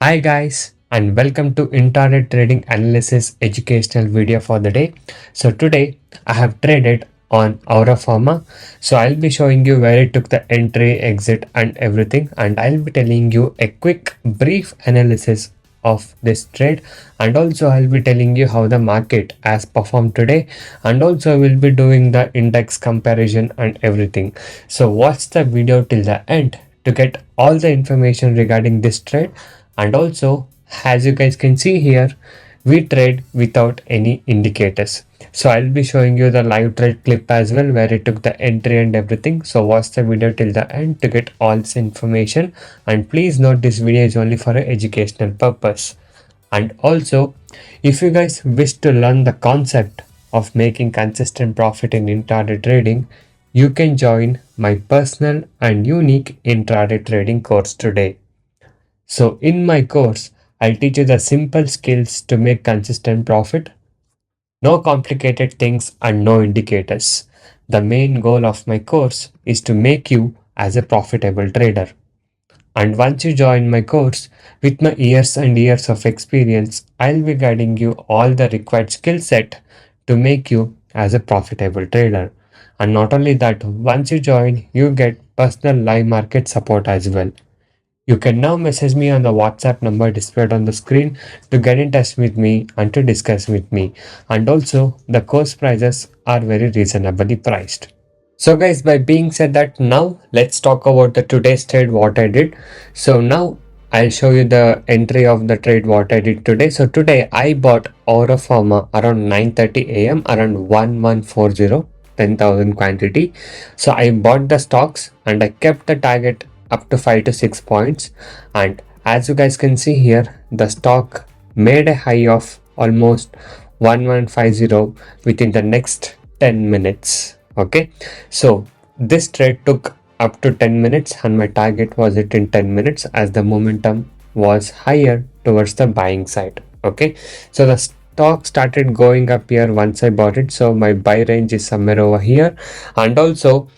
Hi guys and welcome to Intraday Trading Analysis educational video for the day. So today I have traded on Aura Pharma. So I'll be showing you where it took the entry, exit and everything, and I'll be telling you a quick brief analysis of this trade, and also I'll be telling you how the market has performed today, and also we'll be doing the index comparison and everything. So watch the video till the end to get all the information regarding this trade. And also, as you guys can see here, we trade without any indicators. So I'll be showing you the live trade clip as well, where it took the entry and everything. So watch the video till the end to get all this information. And please note, this video is only for an educational purpose. And also, if you guys wish to learn the concept of making consistent profit in intraday trading, you can join my personal and unique intraday trading course today. So in my course, I'll teach you the simple skills to make consistent profit. No complicated things and no indicators. The main goal of my course is to make you as a profitable trader. And once you join my course, with my years and years of experience, I'll be guiding you all the required skill set to make you as a profitable trader. And not only that, once you join, you get personal live market support as well. You can now message me on the WhatsApp number displayed on the screen to get in touch with me and to discuss with me. And also, the course prices are very reasonably priced. So guys, by being said that, now let's talk about the today's trade what I did. So now I'll show you the entry of the trade what I did today. So today I bought Aura Pharma around 9:30 a.m. around 1140 10,000 quantity. So I bought the stocks and I kept the target up to 5 to 6 points, and as you guys can see here, the stock made a high of almost 1150 within the next 10 minutes. Okay, so this trade took up to 10 minutes and my target was hit in 10 minutes as the momentum was higher towards the buying side. Okay, so the stock started going up here once I bought it, so my buy range is somewhere over here. And also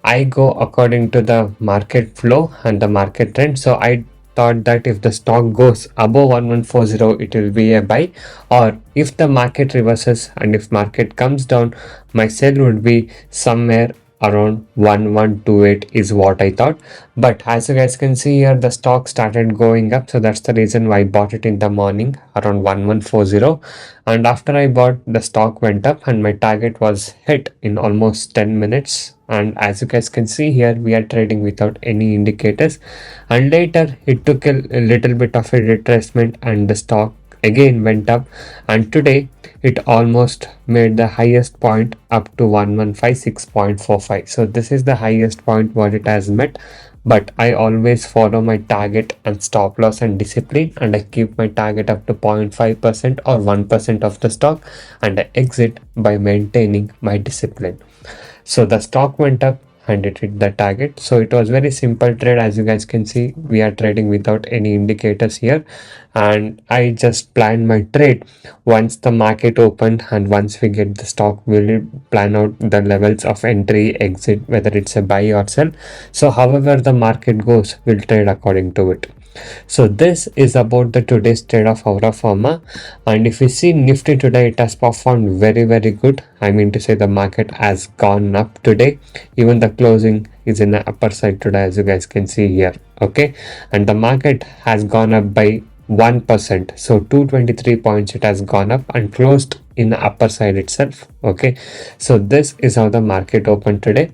I go according to the market flow and the market trend. So I thought that if the stock goes above 1140, it will be a buy, or if the market reverses and if market comes down, my sell would be somewhere around 1128 is what I thought. But as you guys can see here, the stock started going up, so that's the reason why I bought it in the morning around 1140. And after I bought, the stock went up and my target was hit in almost 10 minutes. And as you guys can see here, we are trading without any indicators, and later it took a little bit of a retracement and the stock again went up, and today it almost made the highest point up to 1156.45. So this is the highest point what it has met, but I always follow my target and stop loss and discipline, and I keep my target up to 0.5% or 1% of the stock, and I exit by maintaining my discipline. So the stock went up and it hit the target. So it was very simple trade. As you guys can see, we are trading without any indicators here, and I just planned my trade once the market opened, and once we get the stock, we'll plan out the levels of entry, exit, whether it's a buy or sell. So however the market goes, we'll trade according to it. So this is about the today's trade of Aura Pharma. And if you see Nifty today, it has performed very good. I mean to say, the market has gone up today. Even the closing is in the upper side today, as you guys can see here. Okay, and the market has gone up by 1%, so 223 points it has gone up and closed in the upper side itself. Okay, so this is how the market opened today.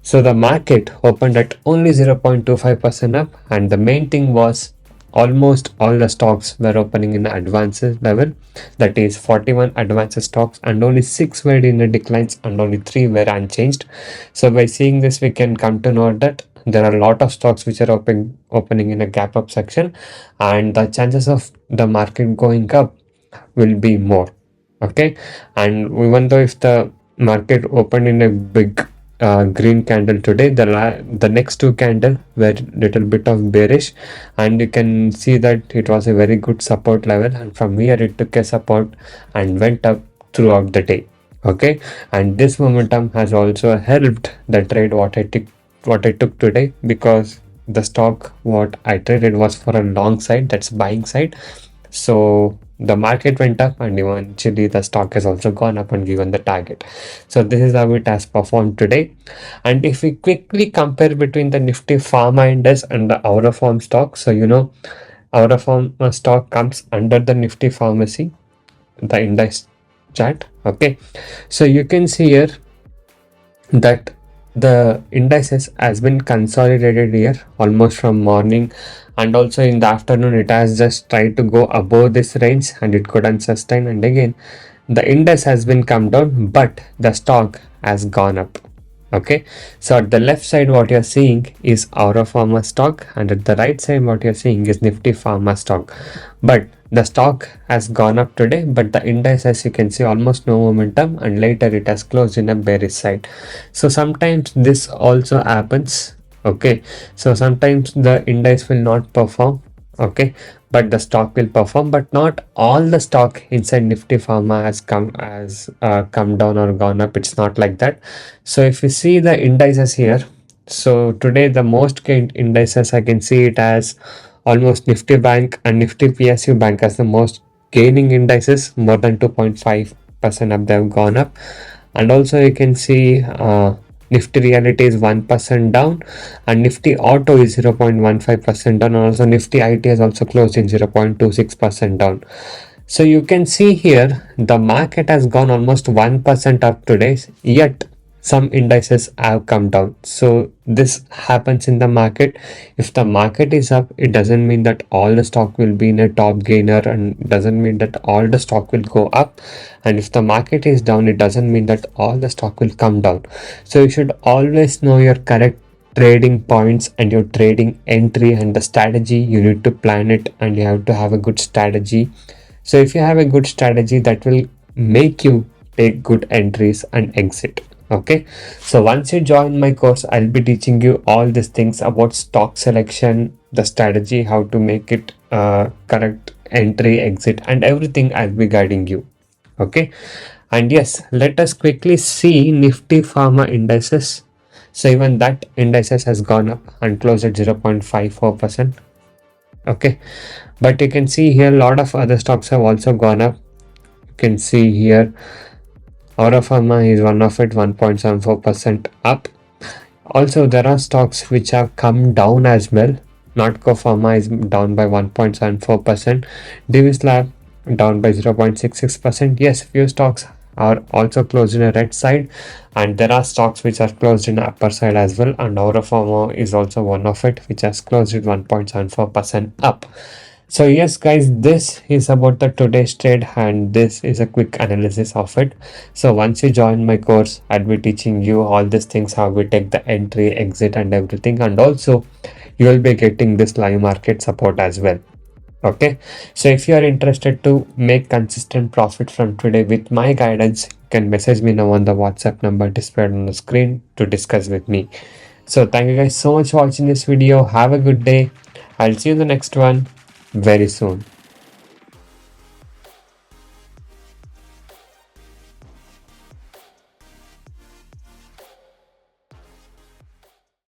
So the market opened at only 0.25% up, and the main thing was almost all the stocks were opening in the advances level, that is 41 advances stocks, and only 6 were in the declines and only 3 were unchanged. So by seeing this, we can come to know that there are a lot of stocks which are opening in a gap up section, and the chances of the market going up will be more. Okay, and even though if the market opened in a big green candle today, the next two candle were little bit of bearish, and you can see that it was a very good support level, and from here it took a support and went up throughout the day. Okay, and this momentum has also helped the trade what I took today, because the stock what I traded was for a long side, that's buying side. So the market went up and eventually the stock has also gone up and given the target. So this is how it has performed today. And if we quickly compare between the Nifty Pharma Index and the Auraform stock, so Auraform stock comes under the Nifty Pharmacy, the index chart. Okay, so you can see here that the indices has been consolidated here almost from morning, and also in the afternoon it has just tried to go above this range and it couldn't sustain, and again the index has been come down but the stock has gone up. Okay, so at the left side what you're seeing is Aura Pharma stock, and at the right side what you're seeing is Nifty Pharma stock. But the stock has gone up today, but the index, as you can see, almost no momentum, and later it has closed in a bearish side. So sometimes this also happens. Okay, so sometimes the index will not perform. Okay, but the stock will perform, but not all the stock inside Nifty Pharma has come down or gone up. It's not like that. So if you see the indices here, so today the most gained indices, I can see it as almost Nifty Bank and Nifty PSU Bank as the most gaining indices, more than 2.5% up, they've gone up. And also you can see Nifty Reality is 1% down, and Nifty Auto is 0.15% down, and also Nifty IT has also closed in 0.26% down. So you can see here the market has gone almost 1% up today, yet some indices have come down. So this happens in the market. If the market is up, it doesn't mean that all the stock will be in a top gainer, and doesn't mean that all the stock will go up. And if the market is down, it doesn't mean that all the stock will come down. So you should always know your correct trading points and your trading entry and the strategy. You need to plan it, and you have to have a good strategy. So if you have a good strategy, that will make you take good entries and exit. Okay, so once you join my course, I'll be teaching you all these things about stock selection, the strategy, how to make it correct entry, exit, and everything. I'll be guiding you. Okay, and yes, let us quickly see Nifty Pharma indices. So even that indices has gone up and closed at 0.54%. Okay, but you can see here a lot of other stocks have also gone up. You can see here Aura Pharma is one of it, 1.74% up. Also, there are stocks which have come down as well. Notco Pharma is down by 1.74%. Divis Lab down by 0.66%. Yes, few stocks are also closed in a red side, and there are stocks which are closed in upper side as well. And Aura Pharma is also one of it, which has closed at 1.74% up. So yes guys, this is about the today's trade, and this is a quick analysis of it. So once you join my course, I'll be teaching you all these things, how we take the entry, exit, and everything, and also you will be getting this live market support as well. Okay, so if you are interested to make consistent profit from today with my guidance, you can message me now on the WhatsApp number displayed on the screen to discuss with me. So thank you guys so much for watching this video. Have a good day. I'll see you in the next one very soon.